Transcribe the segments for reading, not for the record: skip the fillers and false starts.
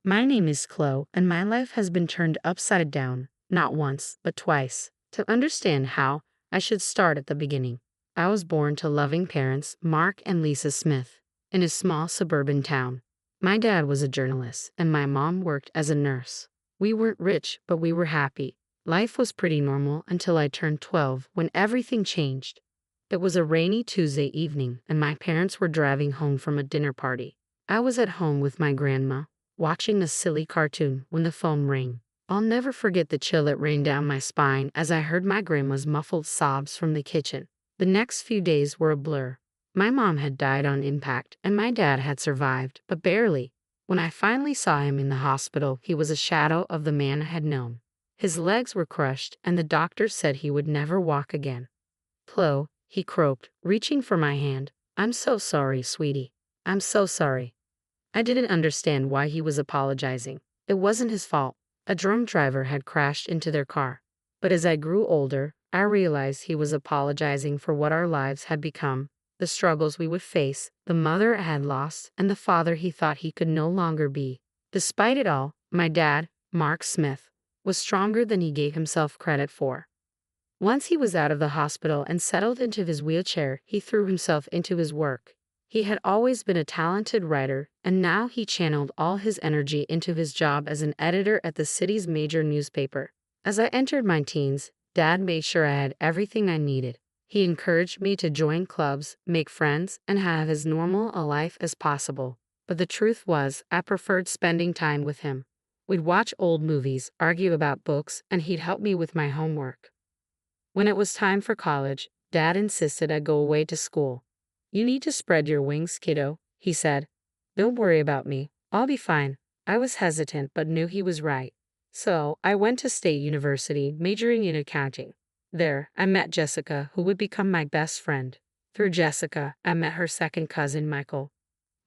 My name is Chloe, and my life has been turned upside down, not once, but twice. To understand how, I should start at the beginning. I was born to loving parents, Mark and Lisa Smith, in a small suburban town. My dad was a journalist, and my mom worked as a nurse. We weren't rich, but we were happy. Life was pretty normal until I turned 12, when everything changed. It was a rainy Tuesday evening, and my parents were driving home from a dinner party. I was at home with my grandma, watching a silly cartoon when the phone rang. I'll never forget the chill that ran down my spine as I heard my grandma's muffled sobs from the kitchen. The next few days were a blur. My mom had died on impact, and my dad had survived, but barely. When I finally saw him in the hospital, he was a shadow of the man I had known. His legs were crushed, and the doctors said he would never walk again. "Chloe," he croaked, reaching for my hand. "I'm so sorry, sweetie. I'm so sorry." I didn't understand why he was apologizing. It wasn't his fault. A drunk driver had crashed into their car. But as I grew older, I realized he was apologizing for what our lives had become, the struggles we would face, the mother I had lost, and the father he thought he could no longer be. Despite it all, my dad, Mark Smith, was stronger than he gave himself credit for. Once he was out of the hospital and settled into his wheelchair, he threw himself into his work. He had always been a talented writer, and now he channeled all his energy into his job as an editor at the city's major newspaper. As I entered my teens, Dad made sure I had everything I needed. He encouraged me to join clubs, make friends, and have as normal a life as possible. But the truth was, I preferred spending time with him. We'd watch old movies, argue about books, and he'd help me with my homework. When it was time for college, Dad insisted I go away to school. "You need to spread your wings, kiddo," he said. "Don't worry about me. I'll be fine." I was hesitant but knew he was right. So I went to State University, majoring in accounting. There, I met Jessica, who would become my best friend. Through Jessica, I met her second cousin, Michael.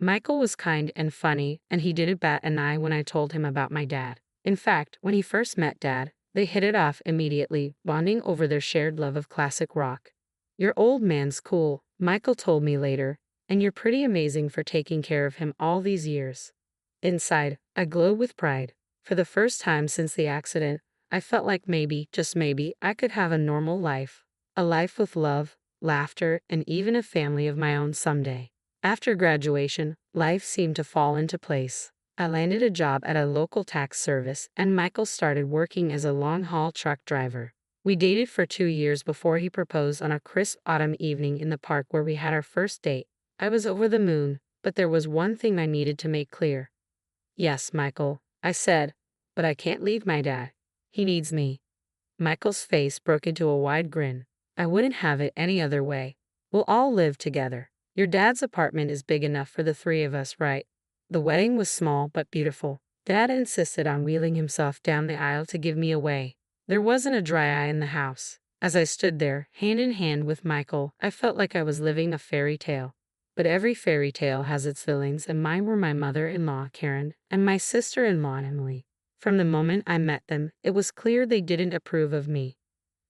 Michael was kind and funny, and he didn't bat an eye when I told him about my dad. In fact, when he first met Dad, they hit it off immediately, bonding over their shared love of classic rock. "Your old man's cool," Michael told me later, "and you're pretty amazing for taking care of him all these years." Inside, I glowed with pride. For the first time since the accident, I felt like maybe, just maybe, I could have a normal life. A life with love, laughter, and even a family of my own someday. After graduation, life seemed to fall into place. I landed a job at a local tax service, and Michael started working as a long-haul truck driver. We dated for 2 years before he proposed on a crisp autumn evening in the park where we had our first date. I was over the moon, but there was one thing I needed to make clear. "Yes, Michael," I said, "but I can't leave my dad. He needs me." Michael's face broke into a wide grin. "I wouldn't have it any other way. We'll all live together. Your dad's apartment is big enough for the three of us, right?" The wedding was small but beautiful. Dad insisted on wheeling himself down the aisle to give me away. There wasn't a dry eye in the house. As I stood there, hand in hand with Michael, I felt like I was living a fairy tale. But every fairy tale has its villains, and mine were my mother-in-law, Karen, and my sister-in-law, Emily. From the moment I met them, it was clear they didn't approve of me.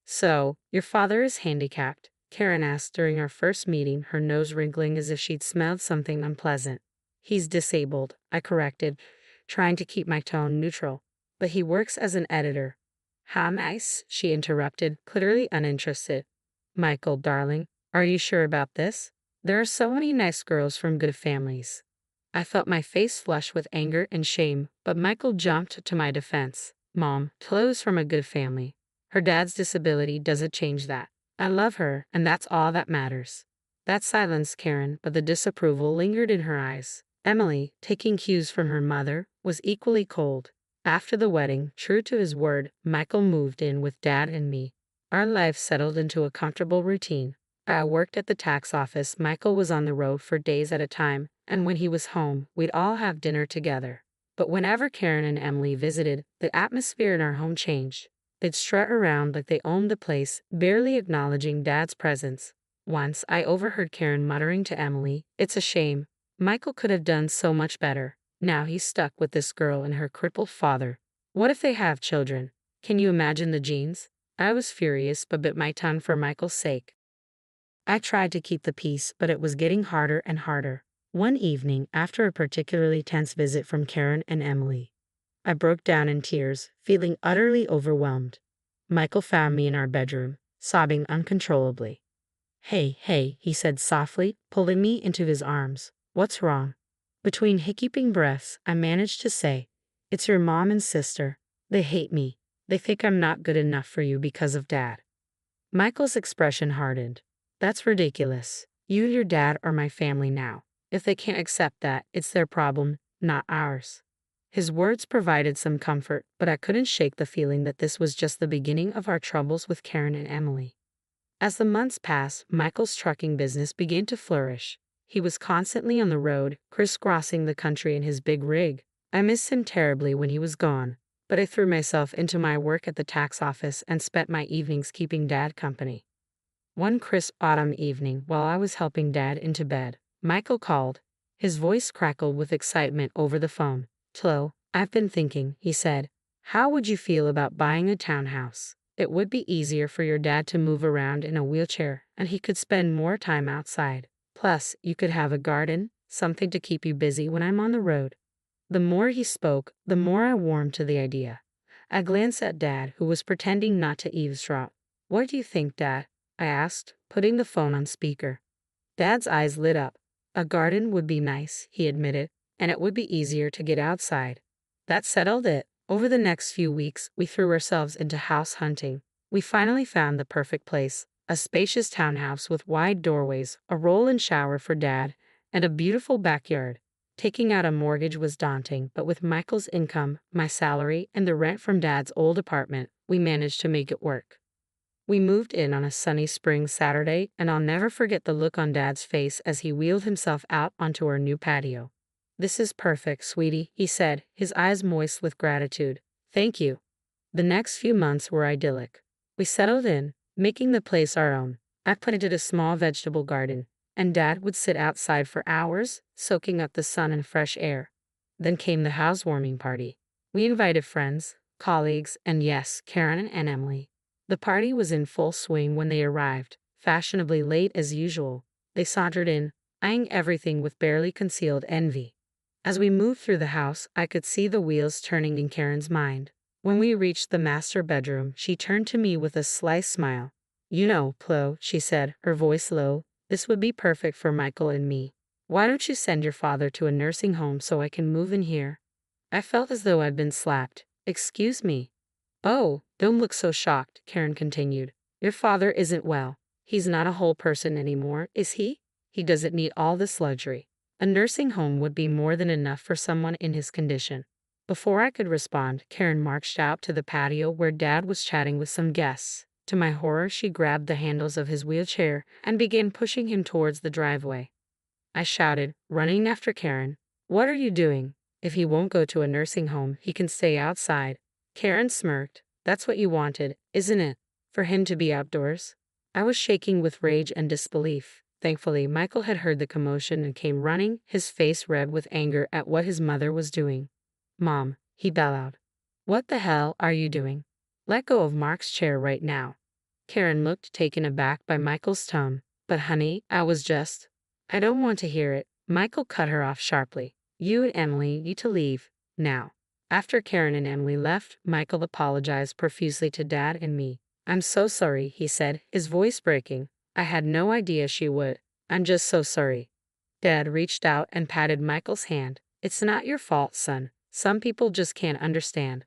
"So, your father is handicapped?" Karen asked during our first meeting, her nose wrinkling as if she'd smelled something unpleasant. "He's disabled," I corrected, trying to keep my tone neutral. "But he works as an editor." "How nice," she interrupted, clearly uninterested. "Michael, darling, are you sure about this? There are so many nice girls from good families." I felt my face flush with anger and shame, but Michael jumped to my defense. "Mom, Chloe's from a good family. Her dad's disability doesn't change that. I love her, and that's all that matters." That silenced Karen, but the disapproval lingered in her eyes. Emily, taking cues from her mother, was equally cold. After the wedding, true to his word, Michael moved in with Dad and me. Our lives settled into a comfortable routine. I worked at the tax office. Michael was on the road for days at a time, and when he was home, we'd all have dinner together. But whenever Karen and Emily visited, the atmosphere in our home changed. They'd strut around like they owned the place, barely acknowledging Dad's presence. Once, I overheard Karen muttering to Emily, "It's a shame. Michael could have done so much better. Now he's stuck with this girl and her crippled father. What if they have children? Can you imagine the genes?" I was furious but bit my tongue for Michael's sake. I tried to keep the peace, but it was getting harder and harder. One evening, after a particularly tense visit from Karen and Emily, I broke down in tears, feeling utterly overwhelmed. Michael found me in our bedroom, sobbing uncontrollably. Hey, hey, he said softly, pulling me into his arms. What's wrong? Between hiccuping breaths, I managed to say, It's your mom and sister. They hate me. They think I'm not good enough for you because of Dad. Michael's expression hardened. That's ridiculous. You and your dad are my family now. If they can't accept that, it's their problem, not ours. His words provided some comfort, but I couldn't shake the feeling that this was just the beginning of our troubles with Karen and Emily. As the months passed, Michael's trucking business began to flourish. He was constantly on the road, crisscrossing the country in his big rig. I missed him terribly when he was gone, but I threw myself into my work at the tax office and spent my evenings keeping Dad company. One crisp autumn evening, while I was helping Dad into bed, Michael called. His voice crackled with excitement over the phone. Chloe, I've been thinking, he said. How would you feel about buying a townhouse? It would be easier for your dad to move around in a wheelchair, and he could spend more time outside. Plus, you could have a garden, something to keep you busy when I'm on the road. The more he spoke, the more I warmed to the idea. I glanced at Dad, who was pretending not to eavesdrop. What do you think, Dad? I asked, putting the phone on speaker. Dad's eyes lit up. A garden would be nice, he admitted, and it would be easier to get outside. That settled it. Over the next few weeks, we threw ourselves into house hunting. We finally found the perfect place, a spacious townhouse with wide doorways, a roll-in shower for Dad, and a beautiful backyard. Taking out a mortgage was daunting, but with Michael's income, my salary, and the rent from Dad's old apartment, we managed to make it work. We moved in on a sunny spring Saturday, and I'll never forget the look on Dad's face as he wheeled himself out onto our new patio. This is perfect, sweetie, he said, his eyes moist with gratitude. Thank you. The next few months were idyllic. We settled in, making the place our own. I planted a small vegetable garden, and Dad would sit outside for hours, soaking up the sun and fresh air. Then came the housewarming party. We invited friends, colleagues, and yes, Karen and Emily. The party was in full swing when they arrived, fashionably late as usual. They sauntered in, eyeing everything with barely concealed envy. As we moved through the house, I could see the wheels turning in Karen's mind. When we reached the master bedroom, she turned to me with a sly smile. You know, Chloe, she said, her voice low, this would be perfect for Michael and me. Why don't you send your father to a nursing home so I can move in here? I felt as though I'd been slapped. Excuse me. Oh, don't look so shocked, Karen continued. Your father isn't well. He's not a whole person anymore, is he? He doesn't need all this luxury. A nursing home would be more than enough for someone in his condition. Before I could respond, Karen marched out to the patio where Dad was chatting with some guests. To my horror, she grabbed the handles of his wheelchair and began pushing him towards the driveway. I shouted, running after Karen. What are you doing? If he won't go to a nursing home, he can stay outside. Karen smirked. That's what you wanted, isn't it? For him to be outdoors? I was shaking with rage and disbelief. Thankfully, Michael had heard the commotion and came running, his face red with anger at what his mother was doing. Mom, he bellowed. What the hell are you doing? Let go of Mark's chair right now. Karen looked taken aback by Michael's tone. But honey, I don't want to hear it. Michael cut her off sharply. You and Emily need to leave, now. After Karen and Emily left, Michael apologized profusely to Dad and me. I'm so sorry, he said, his voice breaking. I had no idea she would. I'm just so sorry. Dad reached out and patted Michael's hand. It's not your fault, son. Some people just can't understand.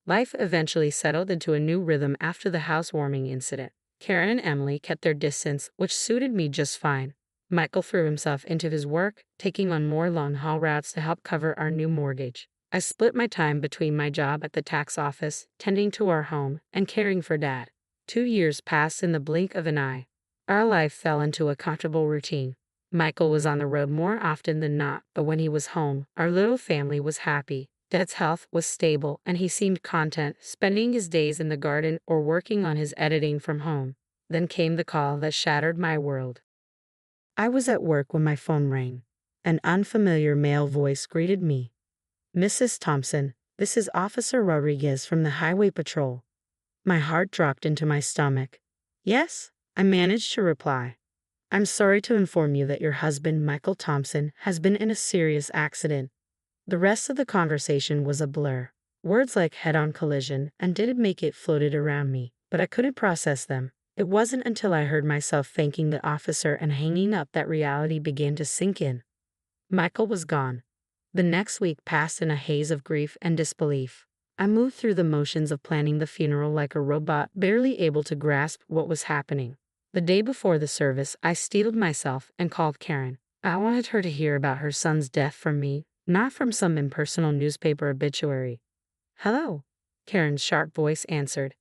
Life eventually settled into a new rhythm after the housewarming incident. Karen and Emily kept their distance, which suited me just fine. Michael threw himself into his work, taking on more long-haul routes to help cover our new mortgage. I split my time between my job at the tax office, tending to our home, and caring for Dad. 2 years passed in the blink of an eye. Our life fell into a comfortable routine. Michael was on the road more often than not, but when he was home, our little family was happy. Dad's health was stable, and he seemed content, spending his days in the garden or working on his editing from home. Then came the call that shattered my world. I was at work when my phone rang. An unfamiliar male voice greeted me. Mrs. Thompson, this is Officer Rodriguez from the Highway Patrol. My heart dropped into my stomach. Yes, I managed to reply. I'm sorry to inform you that your husband, Michael Thompson, has been in a serious accident. The rest of the conversation was a blur. Words like head-on collision and didn't make it floated around me, but I couldn't process them. It wasn't until I heard myself thanking the officer and hanging up that reality began to sink in. Michael was gone. The next week passed in a haze of grief and disbelief. I moved through the motions of planning the funeral like a robot, barely able to grasp what was happening. The day before the service, I steeled myself and called Karen. I wanted her to hear about her son's death from me, not from some impersonal newspaper obituary. "Hello," Karen's sharp voice answered.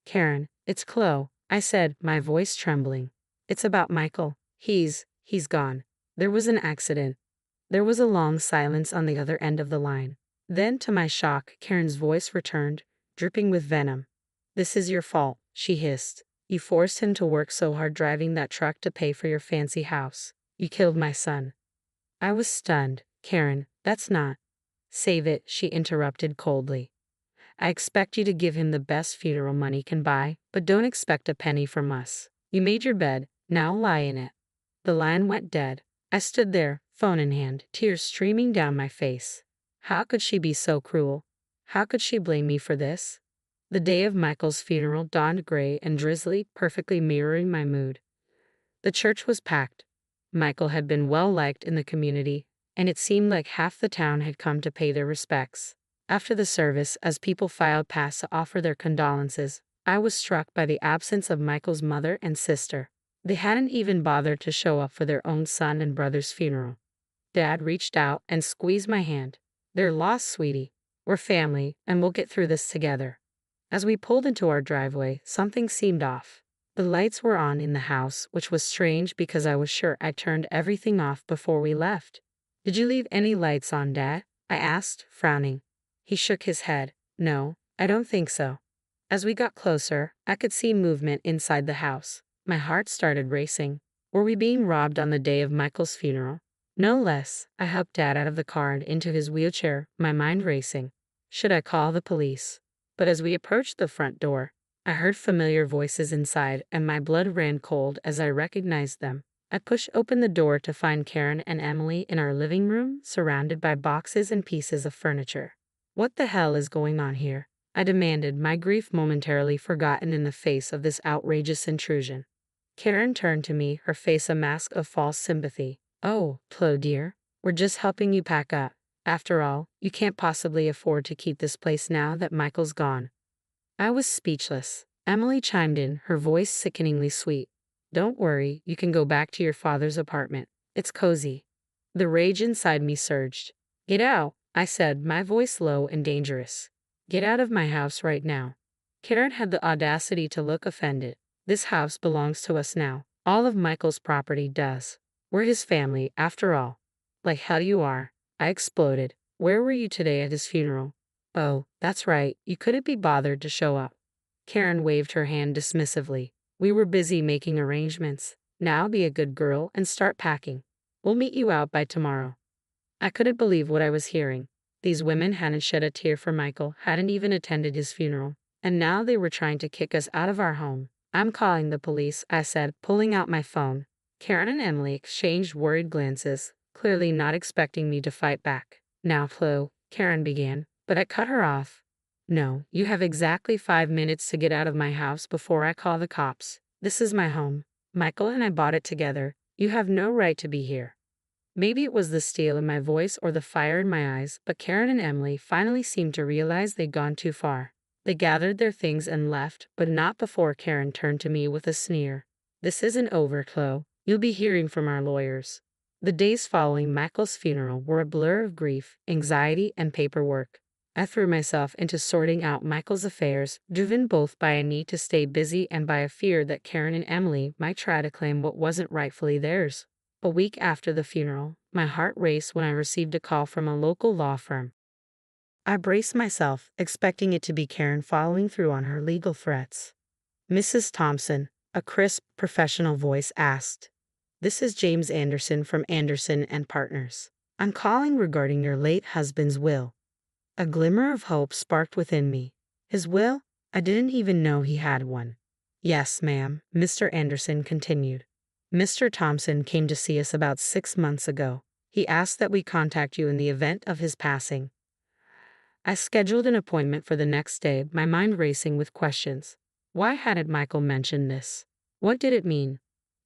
"Karen, it's Chloe," I said, my voice trembling. "It's about Michael. He's gone. There was an accident." There was a long silence on the other end of the line. Then, to my shock, Karen's voice returned, dripping with venom. "This is your fault," she hissed. "You forced him to work so hard driving that truck to pay for your fancy house. You killed my son." I was stunned. "Karen, that's not—" "Save it," she interrupted coldly. "I expect you to give him the best funeral money can buy, but don't expect a penny from us. You made your bed, now lie in it." The line went dead. I stood there, phone in hand, tears streaming down my face. How could she be so cruel? How could she blame me for this? The day of Michael's funeral dawned gray and drizzly, perfectly mirroring my mood. The church was packed. Michael had been well liked in the community, and it seemed like half the town had come to pay their respects. After the service, as people filed past to offer their condolences, I was struck by the absence of Michael's mother and sister. They hadn't even bothered to show up for their own son and brother's funeral. Dad reached out and squeezed my hand. "They're lost, sweetie. We're family, and we'll get through this together." As we pulled into our driveway, something seemed off. The lights were on in the house, which was strange because I was sure I turned everything off before we left. "Did you leave any lights on, Dad?" I asked, frowning. He shook his head. "No, I don't think so." As we got closer, I could see movement inside the house. My heart started racing. Were we being robbed on the day of Michael's funeral? No less. I helped Dad out of the car and into his wheelchair, my mind racing. Should I call the police? But as we approached the front door, I heard familiar voices inside, and my blood ran cold as I recognized them. I pushed open the door to find Karen and Emily in our living room, surrounded by boxes and pieces of furniture. "What the hell is going on here?" I demanded, my grief momentarily forgotten in the face of this outrageous intrusion. Karen turned to me, her face a mask of false sympathy. "Oh, Chloe dear, we're just helping you pack up. After all, you can't possibly afford to keep this place now that Michael's gone." I was speechless. Emily chimed in, her voice sickeningly sweet. "Don't worry, you can go back to your father's apartment. It's cozy." The rage inside me surged. "Get out," I said, my voice low and dangerous. "Get out of my house right now." Karen had the audacity to look offended. "This house belongs to us now. All of Michael's property does. We're his family, after all." "Like hell you are," I exploded. "Where were you today at his funeral?" "Oh, that's right, you couldn't be bothered to show up." Karen waved her hand dismissively. "We were busy making arrangements. Now be a good girl and start packing. We'll meet you out by tomorrow." I couldn't believe what I was hearing. These women hadn't shed a tear for Michael, hadn't even attended his funeral, and now they were trying to kick us out of our home. "I'm calling the police," I said, pulling out my phone. Karen and Emily exchanged worried glances, clearly not expecting me to fight back. "Now, Chloe," Karen began, but I cut her off. "No, you have exactly 5 minutes to get out of my house before I call the cops. This is my home. Michael and I bought it together. You have no right to be here." Maybe it was the steel in my voice or the fire in my eyes, but Karen and Emily finally seemed to realize they'd gone too far. They gathered their things and left, but not before Karen turned to me with a sneer. "This isn't over, Chloe. You'll be hearing from our lawyers." The days following Michael's funeral were a blur of grief, anxiety, and paperwork. I threw myself into sorting out Michael's affairs, driven both by a need to stay busy and by a fear that Karen and Emily might try to claim what wasn't rightfully theirs. A week after the funeral, my heart raced when I received a call from a local law firm. I braced myself, expecting it to be Karen following through on her legal threats. "Mrs. Thompson," a crisp, professional voice asked. "This is James Anderson from Anderson and Partners. I'm calling regarding your late husband's will." A glimmer of hope sparked within me. "His will? I didn't even know he had one." "Yes, ma'am," Mr. Anderson continued. "Mr. Thompson came to see us about 6 months ago. He asked that we contact you in the event of his passing." I scheduled an appointment for the next day, my mind racing with questions. Why hadn't Michael mentioned this? What did it mean?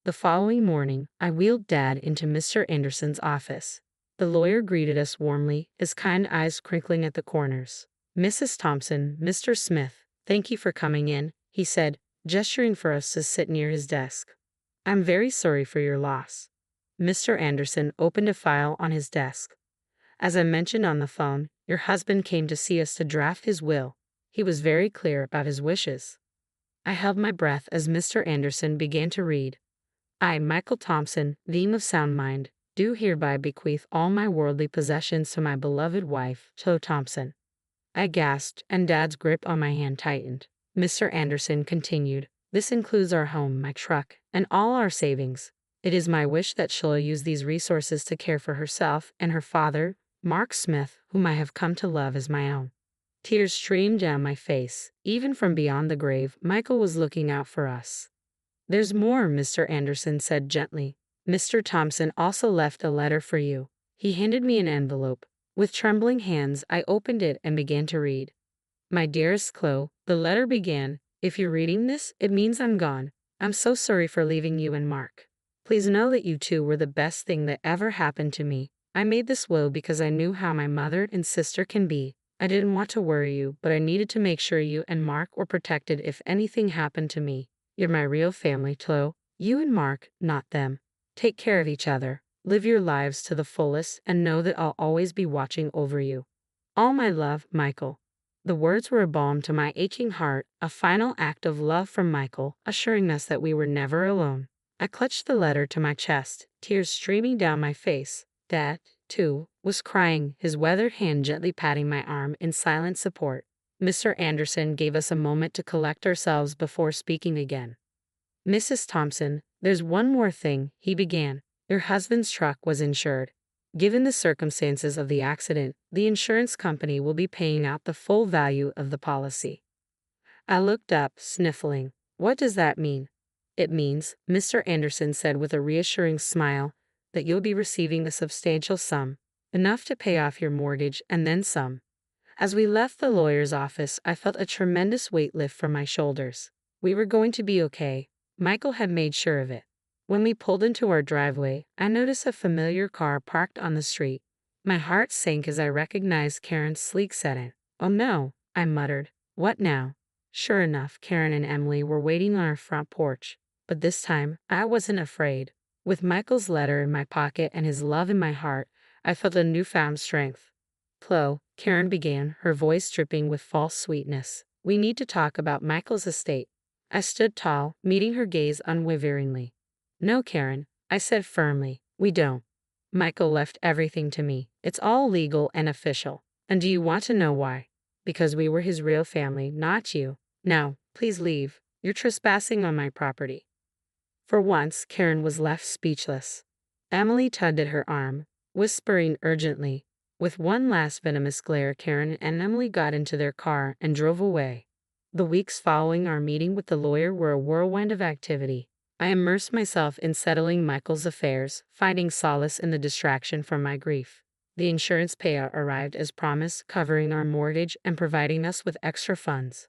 The following morning, I wheeled Dad into Mr. Anderson's office. The lawyer greeted us warmly, his kind eyes crinkling at the corners. Mrs. Thompson, Mr. Smith, thank you for coming in, he said, gesturing for us to sit near his desk. I'm very sorry for your loss. Mr. Anderson opened a file on his desk. As I mentioned on the phone, your husband came to see us to draft his will. He was very clear about his wishes. I held my breath as Mr. Anderson began to read. I, Michael Thompson, being of sound mind, do hereby bequeath all my worldly possessions to my beloved wife, Cho Thompson. I gasped, and Dad's grip on my hand tightened. Mr. Anderson continued, this includes our home, my truck, and all our savings. It is my wish that she'll use these resources to care for herself and her father, Mark Smith, whom I have come to love as my own. Tears streamed down my face. Even from beyond the grave, Michael was looking out for us. There's more, Mr. Anderson said gently. Mr. Thompson also left a letter for you. He handed me an envelope. With trembling hands, I opened it and began to read. My dearest Chloe, the letter began, if you're reading this, it means I'm gone. I'm so sorry for leaving you and Mark. Please know that you two were the best thing that ever happened to me. I made this will because I knew how my mother and sister can be. I didn't want to worry you, but I needed to make sure you and Mark were protected if anything happened to me. You're my real family, Chloe. You and Mark, not them. Take care of each other. Live your lives to the fullest and know that I'll always be watching over you. All my love, Michael. The words were a balm to my aching heart, a final act of love from Michael, assuring us that we were never alone. I clutched the letter to my chest, tears streaming down my face. Dad, too, was crying, his weathered hand gently patting my arm in silent support. Mr. Anderson gave us a moment to collect ourselves before speaking again. Mrs. Thompson, there's one more thing, he began. Your husband's truck was insured. Given the circumstances of the accident, the insurance company will be paying out the full value of the policy. I looked up, sniffling. What does that mean? It means, Mr. Anderson said with a reassuring smile, that you'll be receiving a substantial sum, enough to pay off your mortgage and then some. As we left the lawyer's office, I felt a tremendous weight lift from my shoulders. We were going to be okay. Michael had made sure of it. When we pulled into our driveway, I noticed a familiar car parked on the street. My heart sank as I recognized Karen's sleek sedan. Oh no, I muttered. What now? Sure enough, Karen and Emily were waiting on our front porch. But this time, I wasn't afraid. With Michael's letter in my pocket and his love in my heart, I felt a newfound strength. Chloe, Karen began, her voice dripping with false sweetness. We need to talk about Michael's estate. I stood tall, meeting her gaze unwaveringly. No, Karen, I said firmly, we don't. Michael left everything to me. It's all legal and official. And do you want to know why? Because we were his real family, not you. Now, please leave. You're trespassing on my property. For once, Karen was left speechless. Emily tugged at her arm, whispering urgently. With one last venomous glare, Karen and Emily got into their car and drove away. The weeks following our meeting with the lawyer were a whirlwind of activity. I immersed myself in settling Michael's affairs, finding solace in the distraction from my grief. The insurance payout arrived as promised, covering our mortgage and providing us with extra funds.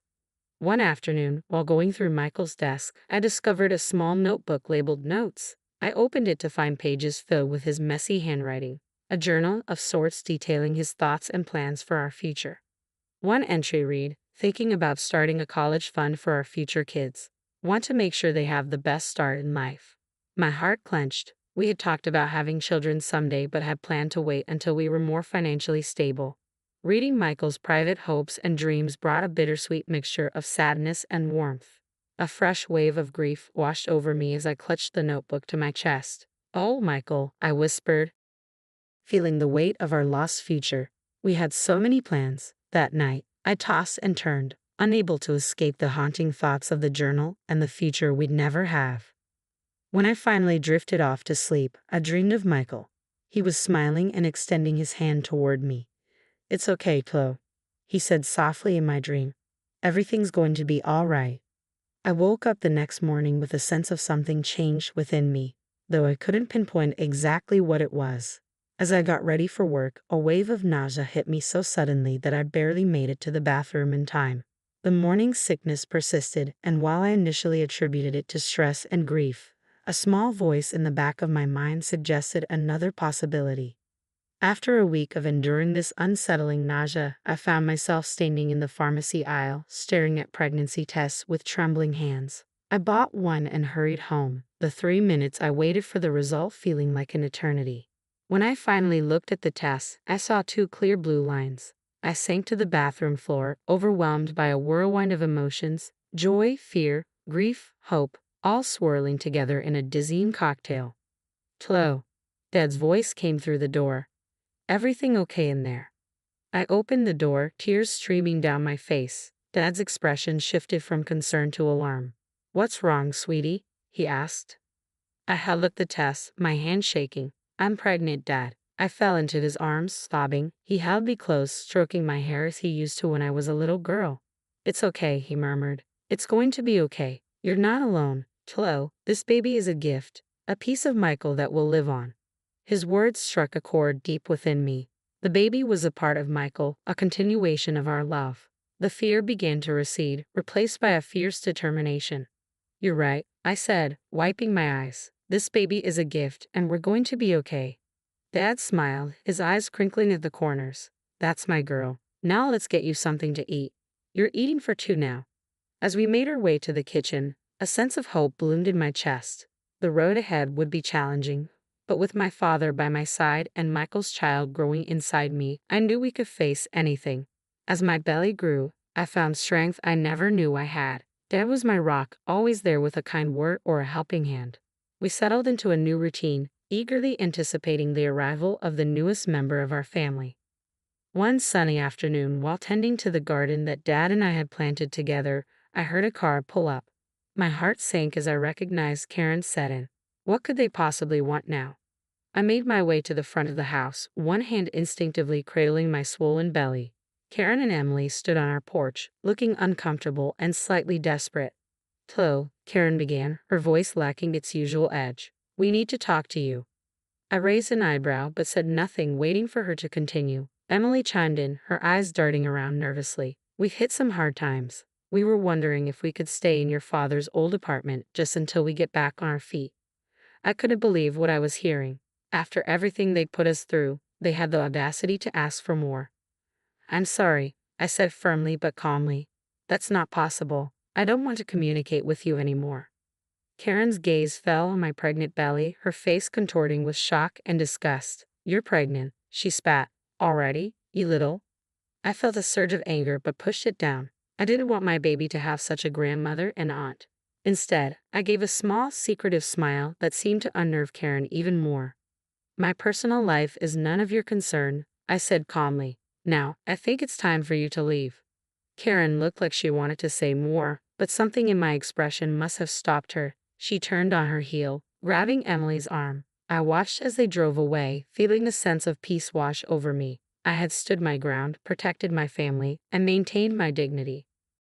One afternoon, while going through Michael's desk, I discovered a small notebook labeled Notes. I opened it to find pages filled with his messy handwriting, a journal of sorts detailing his thoughts and plans for our future. One entry read, thinking about starting a college fund for our future kids. Want to make sure they have the best start in life. My heart clenched. We had talked about having children someday but had planned to wait until we were more financially stable. Reading Michael's private hopes and dreams brought a bittersweet mixture of sadness and warmth. A fresh wave of grief washed over me as I clutched the notebook to my chest. Oh, Michael, I whispered, feeling the weight of our lost future. We had so many plans. That night, I tossed and turned, unable to escape the haunting thoughts of the journal and the future we'd never have. When I finally drifted off to sleep, I dreamed of Michael. He was smiling and extending his hand toward me. It's okay, Chloe, he said softly in my dream. Everything's going to be all right. I woke up the next morning with a sense of something changed within me, though I couldn't pinpoint exactly what it was. As I got ready for work, a wave of nausea hit me so suddenly that I barely made it to the bathroom in time. The morning sickness persisted, and while I initially attributed it to stress and grief, a small voice in the back of my mind suggested another possibility. After a week of enduring this unsettling nausea, I found myself standing in the pharmacy aisle, staring at pregnancy tests with trembling hands. I bought one and hurried home, the 3 minutes I waited for the result feeling like an eternity. When I finally looked at the test, I saw two clear blue lines. I sank to the bathroom floor, overwhelmed by a whirlwind of emotions: joy, fear, grief, hope, all swirling together in a dizzying cocktail. "Chloe." Dad's voice came through the door. "Everything okay in there?" I opened the door, tears streaming down my face. Dad's expression shifted from concern to alarm. "What's wrong, sweetie?" he asked. I held up the test, my hand shaking. "I'm pregnant, Dad." I fell into his arms, sobbing. He held me close, stroking my hair as he used to when I was a little girl. "It's okay," he murmured. "It's going to be okay. You're not alone, Chloe. This baby is a gift, a piece of Michael that will live on." His words struck a chord deep within me. The baby was a part of Michael, a continuation of our love. The fear began to recede, replaced by a fierce determination. "You're right," I said, wiping my eyes. "This baby is a gift, and we're going to be okay." Dad smiled, his eyes crinkling at the corners. "That's my girl. Now let's get you something to eat. You're eating for two now." As we made our way to the kitchen, a sense of hope bloomed in my chest. The road ahead would be challenging, but with my father by my side and Michael's child growing inside me, I knew we could face anything. As my belly grew, I found strength I never knew I had. Dad was my rock, always there with a kind word or a helping hand. We settled into a new routine, eagerly anticipating the arrival of the newest member of our family. One sunny afternoon, while tending to the garden that Dad and I had planted together, I heard a car pull up. My heart sank as I recognized Karen Seddon. What could they possibly want now? I made my way to the front of the house, one hand instinctively cradling my swollen belly. Karen and Emily stood on our porch, looking uncomfortable and slightly desperate. "Chloe," Karen began, her voice lacking its usual edge. "We need to talk to you." I raised an eyebrow but said nothing, waiting for her to continue. Emily chimed in, her eyes darting around nervously. "We've hit some hard times. We were wondering if we could stay in your father's old apartment just until we get back on our feet." I couldn't believe what I was hearing. After everything they'd put us through, they had the audacity to ask for more. "I'm sorry," I said firmly but calmly. "That's not possible. I don't want to communicate with you anymore." Karen's gaze fell on my pregnant belly, her face contorting with shock and disgust. "You're pregnant," she spat. "Already, you little—" I felt a surge of anger but pushed it down. I didn't want my baby to have such a grandmother and aunt. Instead, I gave a small, secretive smile that seemed to unnerve Karen even more. "My personal life is none of your concern," I said calmly. "Now, I think it's time for you to leave." Karen looked like she wanted to say more, but something in my expression must have stopped her. She turned on her heel, grabbing Emily's arm. I watched as they drove away, feeling a sense of peace wash over me. I had stood my ground, protected my family, and maintained my dignity.